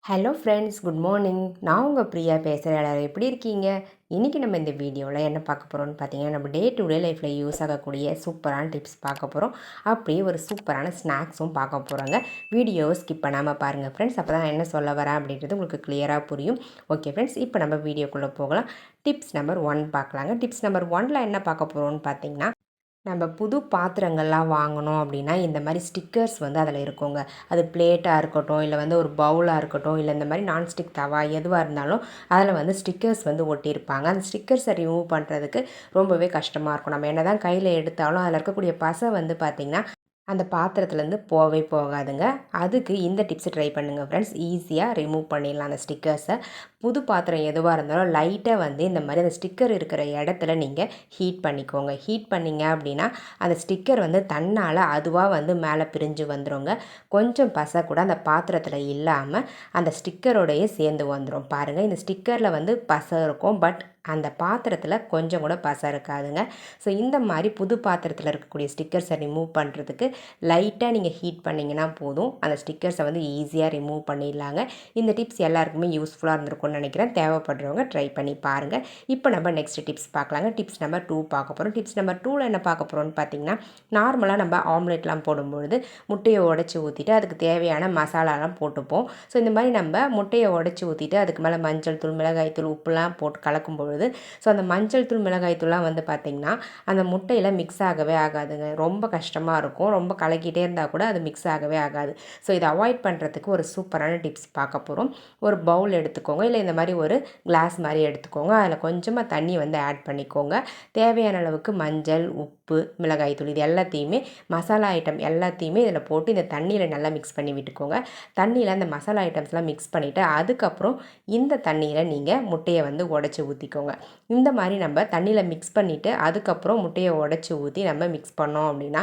Hello friends, good morning. நான் உங்கள் பிரியா பேசுகிறேன். எல்லாரும் எப்படி இருக்கீங்க? இன்றைக்கி நம்ம இந்த வீடியோவில் என்ன பார்க்க போகிறோம்னு பார்த்தீங்கன்னா, நம்ம டே டு டே லைஃப்பில் யூஸ் ஆகக்கூடிய சூப்பரான டிப்ஸ் பார்க்க போகிறோம். அப்படியே ஒரு சூப்பரான ஸ்நாக்ஸும் பார்க்க போகிறோங்க. வீடியோவை ஸ்கிப் பண்ணாமல் பாருங்கள் ஃப்ரெண்ட்ஸ். அப்போ தான் நான் என்ன சொல்ல வரேன் அப்படின்றது உங்களுக்கு கிளியராக புரியும். ஓகே ஃப்ரெண்ட்ஸ், இப்போ நம்ம வீடியோக்குள்ளே போகலாம். டிப்ஸ் நம்பர் 1 பார்க்கலாங்க. டிப்ஸ் நம்பர் 1ல் என்ன பார்க்க போகிறோம்னு பார்த்தீங்கன்னா, நம்ம புது பாத்திரங்கள்லாம் வாங்கணும் அப்படின்னா இந்த மாதிரி ஸ்டிக்கர்ஸ் வந்து அதில் இருக்குங்க. அது பிளேட்டாக இருக்கட்டும், இல்லை வந்து ஒரு பவுலாக இருக்கட்டும், இல்லை இந்த மாதிரி நான்ஸ்டிக் தவா எதுவாக இருந்தாலும் அதில் வந்து ஸ்டிக்கர்ஸ் வந்து ஒட்டியிருப்பாங்க. அந்த ஸ்டிக்கர்ஸை ரிமூவ் பண்ணுறதுக்கு ரொம்பவே கஷ்டமாக இருக்கும். நம்ம என்ன தான் கையில் எடுத்தாலும் அதில் இருக்கக்கூடிய பசை வந்து பார்த்திங்கன்னா அந்த பாத்திரத்துலேருந்து போகவே போகாதுங்க. அதுக்கு இந்த டிப்ஸை ட்ரை பண்ணுங்கள் ஃப்ரெண்ட்ஸ். ஈஸியாக ரிமூவ் பண்ணிடலாம் அந்த ஸ்டிக்கர்ஸை. புது பாத்திரம் எதுவாக இருந்தாலும் லைட்டாக வந்து இந்த மாதிரி அந்த ஸ்டிக்கர் இருக்கிற இடத்துல நீங்கள் ஹீட் பண்ணிக்கோங்க. ஹீட் பண்ணிங்க அப்படின்னா அந்த ஸ்டிக்கர் வந்து தன்னால் அதுவாக வந்து மேலே பிரிஞ்சு வந்துடுங்க. கொஞ்சம் பசை கூட அந்த பாத்திரத்தில் இல்லாமல் அந்த ஸ்டிக்கரோடையே சேர்ந்து வந்துடும். பாருங்கள், இந்த ஸ்டிக்கரில் வந்து பசை இருக்கும், பட் அந்த பாத்திரத்தில் கொஞ்சம் கூட பசை இருக்காதுங்க. ஸோ இந்த மாதிரி புது பாத்திரத்தில் இருக்கக்கூடிய ஸ்டிக்கர்ஸை ரிமூவ் பண்ணுறதுக்கு லைட்டாக நீங்கள் ஹீட் பண்ணிங்கன்னா போதும். அந்த ஸ்டிக்கர்ஸை வந்து ஈஸியாக ரிமூவ் பண்ணிடலாங்க. இந்த டிப்ஸ் எல்லாருக்குமே யூஸ்ஃபுல்லாக இருந்திருக்கும்னு நினைக்கிறேன். தேவைப்படுறவங்க ட்ரை பண்ணி பாருங்கள். இப்போ நம்ம நெக்ஸ்ட் டிப்ஸ் பார்க்கலாங்க. டிப்ஸ் நம்பர் 2 பார்க்க போகிறோம். டிப்ஸ் நம்பர் 2ல் என்ன பார்க்க போகிறோம்னு பார்த்தீங்கன்னா, நார்மலாக நம்ம ஆம்லெட்லாம் போடும்பொழுது முட்டையை உடச்சி ஊற்றிட்டு அதுக்கு தேவையான மசாலாலாம் போட்டுப்போம். ஸோ இந்த மாதிரி நம்ம முட்டையை உடச்சி ஊற்றிட்டு அதுக்கு மேலே மஞ்சள் தூள், மிளகாய் தூள், உப்புலாம் போட்டு கலக்கும்போது ஸோ அந்த மஞ்சள் தூள், மிளகாய் தூள்லாம் வந்து பார்த்திங்கன்னா அந்த முட்டையில் மிக்ஸ் ஆகவே ஆகாதுங்க. ரொம்ப கஷ்டமாக இருக்கும். ரொம்ப கலக்கிட்டே இருந்தால் கூட அது மிக்ஸ் ஆகவே ஆகாது. ஸோ இதை அவாய்ட் பண்ணுறதுக்கு ஒரு சூப்பரான டிப்ஸ் பார்க்க போகிறோம். ஒரு பவுல் எடுத்துக்கோங்க, இல்லை இந்த மாதிரி ஒரு கிளாஸ் மாதிரி எடுத்துக்கோங்க. அதில் கொஞ்சமாக தண்ணி வந்து ஆட் பண்ணிக்கோங்க. தேவையான அளவுக்கு மஞ்சள், உப்பு, மிளகாய் தூள் இது எல்லாத்தையுமே மசாலா ஐட்டம் எல்லாத்தையுமே இதில் போட்டு இந்த தண்ணியில் நல்லா மிக்ஸ் பண்ணி விட்டுக்கோங்க. தண்ணியில் அந்த மசாலா ஐட்டம்ஸ்லாம் மிக்ஸ் பண்ணிவிட்டு அதுக்கப்புறம் இந்த தண்ணியில் நீங்கள் முட்டையை வந்து உடச்சி ஊற்றிக்கோங்க. இந்த மாதிரி நம்ம தண்ணியில் மிக்ஸ் பண்ணிவிட்டு அதுக்கப்புறம் முட்டையை உடச்சி ஊற்றி நம்ம மிக்ஸ் பண்ணோம் அப்படின்னா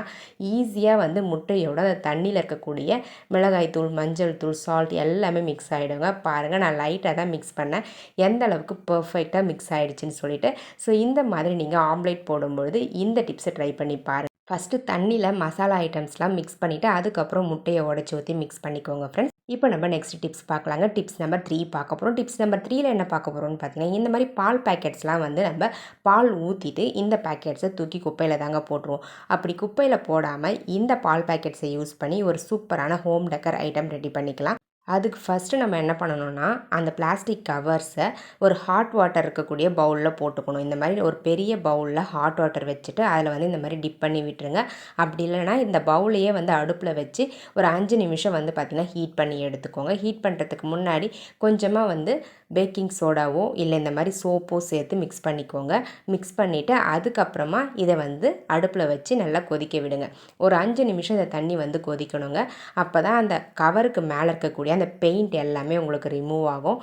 ஈஸியாக வந்து முட்டையோட அந்த தண்ணியில் இருக்கக்கூடிய மிளகாய் தூள், மஞ்சள் தூள், சால்ட் எல்லாமே மிக்ஸ் ஆகிடுங்க. பாருங்கள், நான் லைட்டாக தான் மிக்ஸ் பண்ணேன். எந்த அளவுக்கு பர்ஃபெக்டாக மிக்ஸ் ஆகிடுச்சின்னு சொல்லிட்டு. ஸோ இந்த மாதிரி நீங்கள் ஆம்லேட் போடும்பொழுது இந்த டிப்ஸை ட்ரை பண்ணி பாருங்கள். ஃபஸ்ட்டு தண்ணியில் மசாலா ஐட்டம்ஸ்லாம் மிக்ஸ் பண்ணிவிட்டு அதுக்கப்புறம் முட்டையை உடச்சி ஊற்றி மிக்ஸ் பண்ணிக்கோங்க ஃப்ரெண்ட்ஸ். இப்போ நம்ம நெக்ஸ்ட் டிப்ஸ் பார்க்கலாங்க. டிப்ஸ் நம்பர் 3 பார்க்க போகிறோம். டிப்ஸ் நம்பர் 3ல் என்ன பார்க்க போகிறோம்னு பார்த்தீங்கன்னா, இந்த மாதிரி பால் பேக்கெட்ஸ்லாம் வந்து நம்ம பால் ஊற்றிட்டு இந்த பேக்கெட்ஸை தூக்கி குப்பையில் தாங்க போட்டுருவோம். அப்படி குப்பையில் போடாமல் இந்த பால் பேக்கெட்ஸை யூஸ் பண்ணி ஒரு சூப்பரான ஹோம் டெக்கர் ஐட்டம் ரெடி பண்ணிக்கலாம். அதுக்கு ஃபஸ்ட்டு நம்ம என்ன பண்ணணும்னா, அந்த பிளாஸ்டிக் கவர்ஸை ஒரு ஹாட் வாட்டர் இருக்கக்கூடிய பவுலில் போட்டுக்கணும். இந்த மாதிரி ஒரு பெரிய பவுலில் ஹாட் வாட்டர் வச்சுட்டு அதில் வந்து இந்த மாதிரி டிப் பண்ணி விட்டுருங்க. அப்படி இல்லைனா இந்த பவுலையே வந்து அடுப்பில் வச்சு ஒரு 5 நிமிஷம் வந்து பார்த்திங்கன்னா ஹீட் பண்ணி எடுத்துக்கோங்க. ஹீட் பண்ணுறதுக்கு முன்னாடி கொஞ்சமாக வந்து பேக்கிங் சோடாவோ இல்லை இந்த மாதிரி சோப்போ சேர்த்து மிக்ஸ் பண்ணிக்கோங்க. மிக்ஸ் பண்ணிவிட்டு அதுக்கப்புறமா இதை வந்து அடுப்பில் வச்சு நல்லா கொதிக்க விடுங்க. ஒரு 5 நிமிஷம் இந்த தண்ணி வந்து கொதிக்கணுங்க. அப்போ தான் அந்த கவருக்கு மேலே இருக்கக்கூடிய அந்த பெயிண்ட் எல்லாமே உங்களுக்கு ரிமூவ் ஆகும்.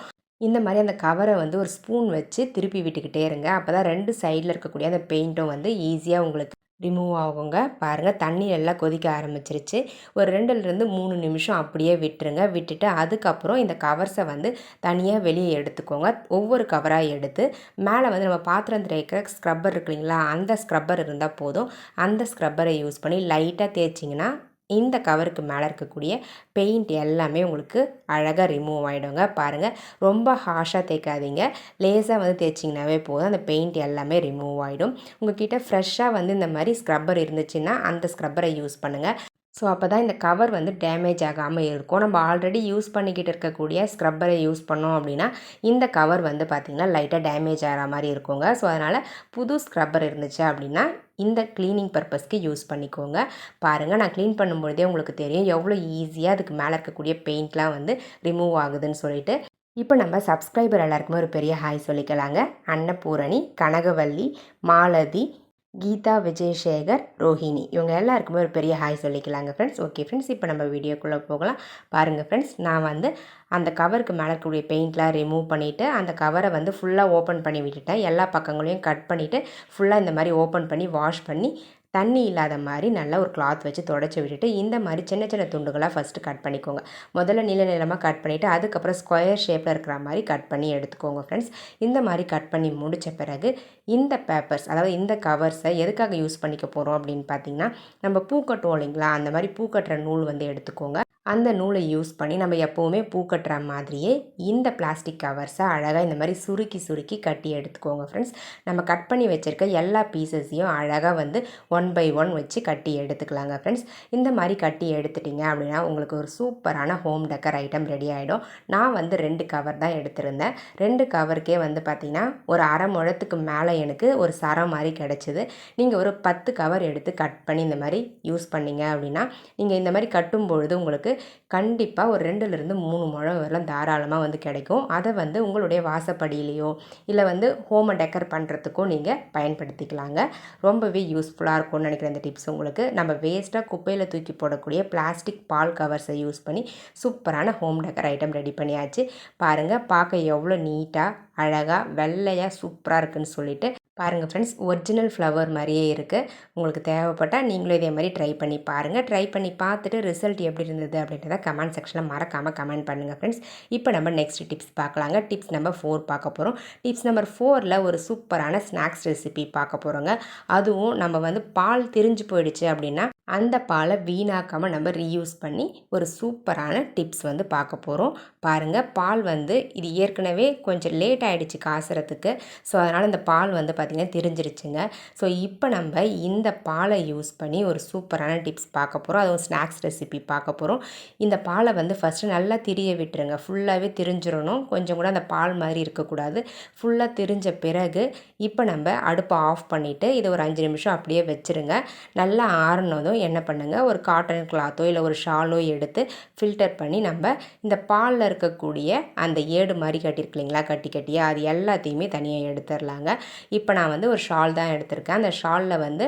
இந்த மாதிரி அந்த கவரை வந்து ஒரு ஸ்பூன் வச்சு திருப்பி விட்டுக்கிட்டே இருங்க. அப்போ தான் 2 சைடில் இருக்கக்கூடிய அந்த பெயிண்ட்டும் வந்து ஈஸியாக உங்களுக்கு ரிமூவ் ஆகுங்க. பாருங்கள், தண்ணி எல்லாம் கொதிக்க ஆரம்பிச்சிருச்சு. ஒரு 2லேருந்து 3 நிமிஷம் அப்படியே விட்டுருங்க. விட்டுட்டு அதுக்கப்புறம் இந்த கவர்ஸை வந்து தனியாக வெளியே எடுத்துக்கோங்க. ஒவ்வொரு கவராக எடுத்து மேலே வந்து நம்ம பாத்திரம் தேய்க்கிற ஸ்க்ரப்பர் இருக்கு இல்லைங்களா, அந்த ஸ்க்ரப்பர் இருந்தால் போதும். அந்த ஸ்க்ரப்பரை யூஸ் பண்ணி லைட்டாக தேய்ச்சிங்கன்னா இந்த கவருக்கு மேலே இருக்கக்கூடிய பெயிண்ட் எல்லாமே உங்களுக்கு அழகாக ரிமூவ் ஆகிடுங்க. பாருங்கள், ரொம்ப ஹார்ஷாக தேய்க்காதீங்க. லேசாக வந்து தேய்ச்சிங்கனாவே போதும். அந்த பெயிண்ட் எல்லாமே ரிமூவ் ஆகிடும். உங்கள்கிட்ட ஃப்ரெஷ்ஷாக வந்து இந்த மாதிரி ஸ்க்ரப்பர் இருந்துச்சுன்னா அந்த ஸ்க்ரப்பரை யூஸ் பண்ணுங்கள். ஸோ அப்போ தான் இந்த கவர் வந்து டேமேஜ் ஆகாமல் இருக்கும். நம்ம ஆல்ரெடி யூஸ் பண்ணிக்கிட்டு இருக்கக்கூடிய ஸ்க்ரப்பரை யூஸ் பண்ணோம் அப்படின்னா இந்த கவர் வந்து பார்த்திங்கன்னா லைட்டாக டேமேஜ் ஆகிற மாதிரி இருக்குங்க. ஸோ அதனால் புது ஸ்க்ரப்பர் இருந்துச்சு அப்படின்னா இந்த க்ளீனிங் பர்பஸ்க்கு யூஸ் பண்ணிக்கோங்க. பாருங்கள், நான் க்ளீன் பண்ணும்பொழுதே உங்களுக்கு தெரியும் எவ்வளோ ஈஸியாக அதுக்கு மேலே இருக்கக்கூடிய பெயிண்ட்லாம் வந்து ரிமூவ் ஆகுதுன்னு சொல்லிட்டு. இப்போ நம்ம சப்ஸ்கிரைபர் எல்லாருக்குமே ஒரு பெரிய ஹாய் சொல்லிக்கலாங்க. அன்னபூரணி, கனகவல்லி, மாலதி, கீதா, விஜயசேகர், ரோஹிணி இவங்க எல்லாருக்குமே ஒரு பெரிய ஹாய் சொல்லிக்கலாங்க ஃப்ரெண்ட்ஸ். ஓகே ஃப்ரெண்ட்ஸ், இப்போ நம்ம வீடியோக்குள்ளே போகலாம். பாருங்கள் ஃப்ரெண்ட்ஸ், நான் வந்து அந்த கவருக்கு மேலே இருக்கக்கூடிய பெயிண்ட்லாம் ரிமூவ் பண்ணிவிட்டு அந்த கவரை வந்து ஃபுல்லாக ஓப்பன் பண்ணி விட்டுட்டேன். எல்லா பக்கங்களையும் கட் பண்ணிவிட்டு ஃபுல்லாக இந்த மாதிரி ஓப்பன் பண்ணி வாஷ் பண்ணி தண்ணி இல்லாத மாதிரி நல்லா ஒரு கிளாத் வச்சு தொடச்சி விட்டுட்டு இந்த மாதிரி சின்ன சின்ன துண்டுகளாக ஃபஸ்ட்டு கட் பண்ணிக்கோங்க. முதல்ல நீளமாக கட் பண்ணிவிட்டு அதுக்கப்புறம் ஸ்கொயர் ஷேப்பில் இருக்கிற மாதிரி கட் பண்ணி எடுத்துக்கோங்க ஃப்ரெண்ட்ஸ். இந்த மாதிரி கட் பண்ணி முடித்த பிறகு இந்த பேப்பர்ஸ், அதாவது இந்த கவர்ஸை எதுக்காக யூஸ் பண்ணிக்க போகிறோம் அப்படின்னு பார்த்தீங்கன்னா, நம்ம பூ கட்டுவோம் இல்லைங்களா, அந்த மாதிரி பூ கட்டுற நூல் வந்து எடுத்துக்கோங்க. அந்த நூலை யூஸ் பண்ணி நம்ம எப்போவுமே பூ கட்டுற மாதிரியே இந்த பிளாஸ்டிக் கவர்ஸை அழகாக இந்த மாதிரி சுருக்கி சுருக்கி கட்டி எடுத்துக்கோங்க ஃப்ரெண்ட்ஸ். நம்ம கட் பண்ணி வச்சுருக்க எல்லா பீசஸையும் அழகாக வந்து 1 பை 1 வச்சு கட்டி எடுத்துக்கலாங்க ஃப்ரெண்ட்ஸ். இந்த மாதிரி கட்டி எடுத்துட்டிங்க அப்படின்னா உங்களுக்கு ஒரு சூப்பரான ஹோம் டெக்கர் ஐட்டம் ரெடி ஆகிடும். நான் வந்து 2 கவர் தான் எடுத்திருந்தேன். 2 கவருக்கே வந்து பார்த்திங்கன்னா ஒரு அரை முழத்துக்கு மேலே எனக்கு ஒரு சரம் மாதிரி கிடச்சிது. நீங்கள் ஒரு 10 கவர் எடுத்து கட் பண்ணி இந்த மாதிரி யூஸ் பண்ணிங்க அப்படின்னா நீங்கள் இந்த மாதிரி கட்டும் பொழுது உங்களுக்கு கண்டிப்பாக ஒரு 2லேருந்து 3 முழம் வரலாம் தாராளமாக வந்து கிடைக்கும். அதை வந்து உங்களுடைய வாசப்படியிலையோ இல்லை வந்து ஹோமை டெக்கர் பண்ணுறதுக்கோ நீங்கள் பயன்படுத்திக்கலாங்க. ரொம்பவே யூஸ்ஃபுல்லாக இருக்கும்னு நினைக்கிறேன் இந்த டிப்ஸ் உங்களுக்கு. நம்ம வேஸ்ட்டாக குப்பையில் தூக்கி போடக்கூடிய பிளாஸ்டிக் பால் கவர்ஸை யூஸ் பண்ணி சூப்பரான ஹோம் டெக்கர் ஐட்டம் ரெடி பண்ணியாச்சு. பாருங்கள், பார்க்க எவ்வளோ நீட்டாக அழகாக வெள்ளையாக சூப்பராக இருக்குன்னு சொல்லிட்டு பாருங்கள் ஃப்ரெண்ட்ஸ், ஒரிஜினல் ஃப்ளவர் மாதிரியே இருக்குது. உங்களுக்கு தேவைப்பட்டால் நீங்களும் இதே மாதிரி ட்ரை பண்ணி பாருங்கள். ட்ரை பண்ணி பார்த்துட்டு ரிசல்ட் எப்படி இருந்தது அப்படின்றத கமெண்ட் செக்ஷனில் மறக்காமல் கமெண்ட் பண்ணுங்கள் ஃப்ரெண்ட்ஸ். இப்போ நம்ம நெக்ஸ்ட் டிப்ஸ் பார்க்கலாங்க. டிப்ஸ் நம்பர் 4 பார்க்க போகிறோம். டிப்ஸ் நம்பர் 4ல் ஒரு சூப்பரான ஸ்நாக்ஸ் ரெசிபி பார்க்க போகிறோங்க. அதுவும் நம்ம வந்து பால் திரிஞ்சு போயிடுச்சு அப்படின்னா அந்த பாலை வீணாக்காமல் நம்ம ரீயூஸ் பண்ணி ஒரு சூப்பரான டிப்ஸ் வந்து பார்க்க போகிறோம். பாருங்கள், பால் வந்து இது ஏற்கனவே கொஞ்சம் லேட் ஆகிடுச்சு காசுறதுக்கு. ஸோ அதனால் இந்த பால் வந்து பார்த்திங்கன்னா திரிஞ்சிருச்சுங்க. ஸோ இப்போ நம்ம இந்த பாலை யூஸ் பண்ணி ஒரு சூப்பரான டிப்ஸ் பார்க்க போகிறோம். அதுவும் ஸ்நாக்ஸ் ரெசிபி பார்க்க போகிறோம். இந்த பாலை வந்து ஃபஸ்ட்டு நல்லா திரிய விட்டுருங்க. ஃபுல்லாகவே திரிஞ்சிடணும். கொஞ்சம் கூட அந்த பால் மாதிரி இருக்கக்கூடாது. ஃபுல்லாக திரிஞ்ச பிறகு இப்போ நம்ம அடுப்பை ஆஃப் பண்ணிவிட்டு இதை ஒரு 5 நிமிஷம் அப்படியே வச்சுருங்க. நல்லா ஆறுனதும் என்ன பண்ணுங்கள், ஒரு காட்டன் கிளாத்தோ இல்லை ஒரு ஷாலோ எடுத்து ஃபில்டர் பண்ணி நம்ம இந்த பாலில் இருக்கக்கூடிய அந்த ஏடு மாதிரி கட்டியிருக்கு இல்லைங்களா, கட்டி கட்டியாக அது எல்லாத்தையுமே தனியாக எடுத்துடலாங்க. இப்போ நான் வந்து ஒரு ஷால் தான் எடுத்திருக்கேன். அந்த ஷாலில் வந்து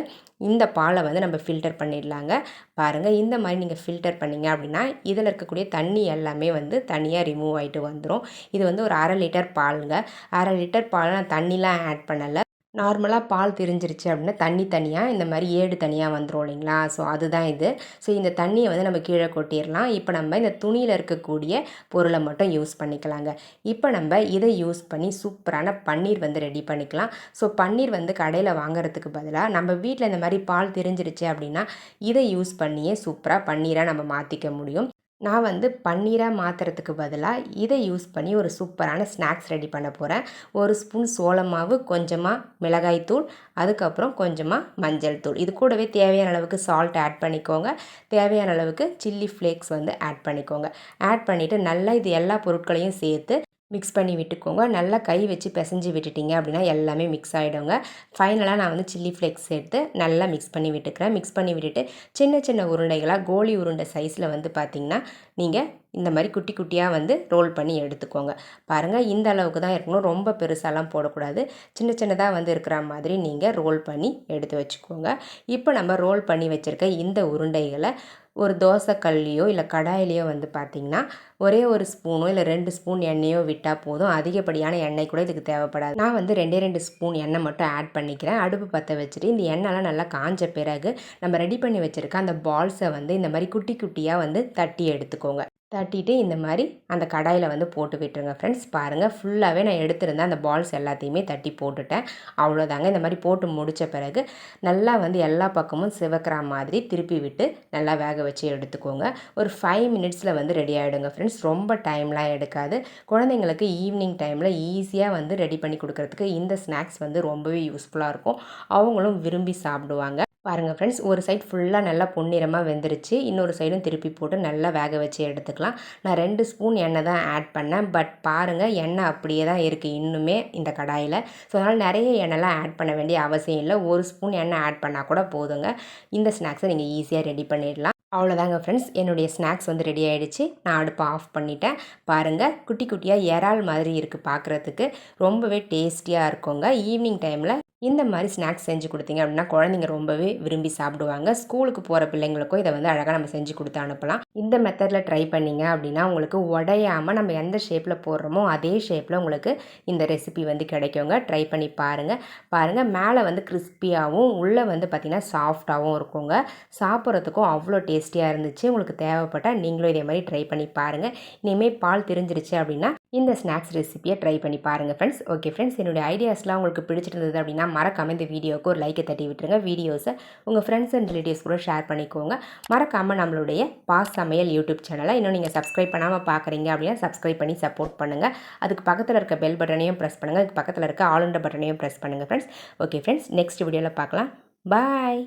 இந்த பாலை வந்து நம்ம ஃபில்டர் பண்ணிடலாங்க. பாருங்கள், இந்த மாதிரி நீங்கள் ஃபில்டர் பண்ணிங்க அப்படின்னா இதில் இருக்கக்கூடிய தண்ணி எல்லாமே வந்து தனியாக ரிமூவ் ஆகிட்டு வந்துடும். இது வந்து ஒரு 1/2 லிட்டர் பாலுங்க. 1/2 லிட்டர் பால் நான் தண்ணிலாம் ஆட் பண்ணலை. நார்மலாக பால் திரிஞ்சிருச்சு அப்படின்னா தண்ணி தனியாக இந்த மாதிரி ஏடு தனியாக வந்துடும் இல்லைங்களா. ஸோ அதுதான் இது. ஸோ இந்த தண்ணியை வந்து நம்ம கீழே கொட்டிடலாம். இப்போ நம்ம இந்த துணியில் இருக்கக்கூடிய பொருளை மட்டும் யூஸ் பண்ணிக்கலாங்க. இப்போ நம்ம இதை யூஸ் பண்ணி சூப்பரான பன்னீர் வந்து ரெடி பண்ணிக்கலாம். ஸோ பன்னீர் வந்து கடையில் வாங்குறதுக்கு பதிலாக நம்ம வீட்டில் இந்த மாதிரி பால் திரிஞ்சிருச்சு அப்படின்னா இதை யூஸ் பண்ணியே சூப்பராக பன்னீராக நம்ம மாற்றிக்க முடியும். நான் வந்து பன்னீராக மாற்றுறதுக்கு பதிலாக இதை யூஸ் பண்ணி ஒரு சூப்பரான ஸ்நாக்ஸ் ரெடி பண்ண போகிறேன். 1 ஸ்பூன் சோள மாவு, கொஞ்சமாக மிளகாய்த்தூள், அதுக்கப்புறம் கொஞ்சமாக மஞ்சள் தூள். இது கூடவே தேவையான அளவுக்கு சால்ட் ஆட் பண்ணிக்கோங்க. தேவையான அளவுக்கு சில்லி ஃப்ளேக்ஸ் வந்து ஆட் பண்ணிக்கோங்க. ஆட் பண்ணிவிட்டு நல்லா இது எல்லா பொருட்களையும் சேர்த்து மிக்ஸ் பண்ணி விட்டுக்கோங்க. நல்லா கை வச்சு பிசைஞ்சு விட்டுட்டிங்க அப்படின்னா எல்லாமே மிக்ஸ் ஆகிடுங்க. ஃபைனலாக நான் வந்து சில்லி ஃப்ளேக்ஸ் சேர்த்து நல்லா மிக்ஸ் பண்ணி விட்டுக்கிறேன். மிக்ஸ் பண்ணி விட்டுட்டு சின்ன சின்ன உருண்டைகளாக கோலி உருண்டை சைஸில் வந்து பார்த்திங்கன்னா நீங்கள் இந்த மாதிரி குட்டி குட்டியாக வந்து ரோல் பண்ணி எடுத்துக்கோங்க. பாருங்கள், இந்த அளவுக்கு தான் இருக்கணும். ரொம்ப பெருசாலாம் போடக்கூடாது. சின்ன சின்னதாக வந்து இருக்கிற மாதிரி நீங்கள் ரோல் பண்ணி எடுத்து வச்சுக்கோங்க. இப்போ நம்ம ரோல் பண்ணி வச்சுருக்க இந்த உருண்டைகளை ஒரு தோசை கல்லையோ இல்லை கடாயிலையோ வந்து பார்த்திங்கன்னா ஒரே 1 ஸ்பூனோ இல்லை 2 ஸ்பூன் எண்ணெயோ விட்டால் போதும். அதிகப்படியான எண்ணெய் கூட இதுக்கு தேவைப்படாது. நான் வந்து 2 ஸ்பூன் எண்ணெய் மட்டும் ஆட் பண்ணிக்கிறேன். அடுப்பு பற்ற வச்சுட்டு இந்த எண்ணெய்லாம் நல்லா காஞ்ச பிறகு நம்ம ரெடி பண்ணி வச்சுருக்க அந்த பால்ஸை வந்து இந்த மாதிரி குட்டி குட்டியாக வந்து தட்டி எடுத்துக்கோங்க. தட்டிட்டு இந்த மாதிரி அந்த கடாயில் வந்து போட்டு விட்டுருங்க ஃப்ரெண்ட்ஸ். பாருங்கள், ஃபுல்லாகவே நான் எடுத்திருந்தேன் அந்த பால்ஸ் எல்லாத்தையுமே தட்டி போட்டுட்டேன். அவ்வளோதாங்க. இந்த மாதிரி போட்டு முடித்த பிறகு நல்லா வந்து எல்லா பக்கமும் சிவக்கிற மாதிரி திருப்பி விட்டு நல்லா வேக வச்சு எடுத்துக்கோங்க. ஒரு 5 மினிட்ஸில் வந்து ரெடி ஆகிடுங்க ஃப்ரெண்ட்ஸ். ரொம்ப டைம்லாம் எடுக்காது. குழந்தைங்களுக்கு ஈவினிங் டைமில் ஈஸியாக வந்து ரெடி பண்ணி கொடுக்குறதுக்கு இந்த ஸ்நாக்ஸ் வந்து ரொம்பவே யூஸ்ஃபுல்லாக இருக்கும். அவங்களும் விரும்பி சாப்பிடுவாங்க. பாருங்கள் ஃப்ரெண்ட்ஸ், ஒரு சைட் ஃபுல்லாக நல்லா பொன்னிறமாக வெந்துருச்சு. இன்னொரு சைடும் திருப்பி போட்டு நல்லா வேக வச்சு எடுத்துக்கலாம். நான் 2 ஸ்பூன் எண்ணெய் தான் ஆட் பண்ணேன். பட் பாருங்கள், எண்ணெய் அப்படியே தான் இருக்குது இன்னுமே இந்த கடாயில். ஸோ அதனால் நிறைய எண்ணெய்லாம் ஆட் பண்ண வேண்டிய அவசியம் இல்லை. 1 ஸ்பூன் எண்ணெய் ஆட் பண்ணால் கூட போதுங்க. இந்த ஸ்நாக்ஸை நீங்கள் ஈஸியாக ரெடி பண்ணிடலாம். அவ்வளோதாங்க ஃப்ரெண்ட்ஸ், என்னுடைய ஸ்நாக்ஸ் வந்து ரெடி ஆகிடுச்சு. நான் அடுப்பை ஆஃப் பண்ணிட்டேன். பாருங்கள், குட்டி குட்டியாக இறால் மாதிரி இருக்குது பார்க்குறதுக்கு. ரொம்பவே டேஸ்டியாக இருக்குங்க. ஈவினிங் டைமில் இந்த மாதிரி ஸ்நாக்ஸ் செஞ்சு கொடுத்தீங்க அப்படின்னா குழந்தைங்க ரொம்பவே விரும்பி சாப்பிடுவாங்க. ஸ்கூலுக்கு போகிற பிள்ளைங்களுக்கும் இதை வந்து அழகாக நம்ம செஞ்சு கொடுத்து அனுப்பலாம். இந்த மெத்தடில் ட்ரை பண்ணிங்க அப்படின்னா உங்களுக்கு உடையாமல் நம்ம எந்த ஷேப்பில் போடுறோமோ அதே ஷேப்பில் உங்களுக்கு இந்த ரெசிபி வந்து கிடைக்குங்க. ட்ரை பண்ணி பாருங்கள், மேலே வந்து கிறிஸ்பியாகவும் உள்ளே வந்து பார்த்திங்கன்னா சாஃப்டாகவும் இருக்குங்க. சாப்பிட்றதுக்கும் அவ்வளோ டேஸ்டியாக இருந்துச்சு. உங்களுக்கு தேவைப்பட்டால் நீங்களும் இதே மாதிரி ட்ரை பண்ணி பாருங்கள். இனிமேல் பால் திரிஞ்சிருச்சு அப்படின்னா இந்த ஸ்நாக்ஸ் ரெசிபியை ட்ரை பண்ணி பாருங்கள் ஃப்ரெண்ட்ஸ். ஓகே ஃப்ரெண்ட்ஸ், என்னுடைய ஐடியாஸ்லாம் உங்களுக்கு பிடிச்சிருந்தது அப்படின்னா மறக்காமல் இந்த வீடியோவுக்கு ஒரு லைக்கை தட்டி விட்டுருங்க. வீடியோஸை உங்கள் ஃப்ரெண்ட்ஸ் அண்ட் ரிலேட்டிவ்ஸ் கூட ஷேர் பண்ணிக்கோங்க. மறக்காமல் நம்மளுடைய பாஸ் சமையல் யூடியூப் சேனலை இன்னும் நீங்கள் சப்ஸ்கிரைப் பண்ணாமல் பார்க்குறீங்க அப்படின்னா சப்ஸ்கிரைப் பண்ணி சப்போர்ட் பண்ணுங்கள். அதுக்கு பக்கத்தில் இருக்க பெல் பட்டனையும் ப்ரெஸ் பண்ணுங்கள். அதுக்கு பக்கத்தில் இருக்க ஆல் இன் பட்டனையும் ப்ரெஸ் பண்ணுங்கள் ஃப்ரெண்ட்ஸ். ஓகே ஃப்ரெண்ட்ஸ், நெக்ஸ்ட் வீடியோவில் பார்க்கலாம். பாய்.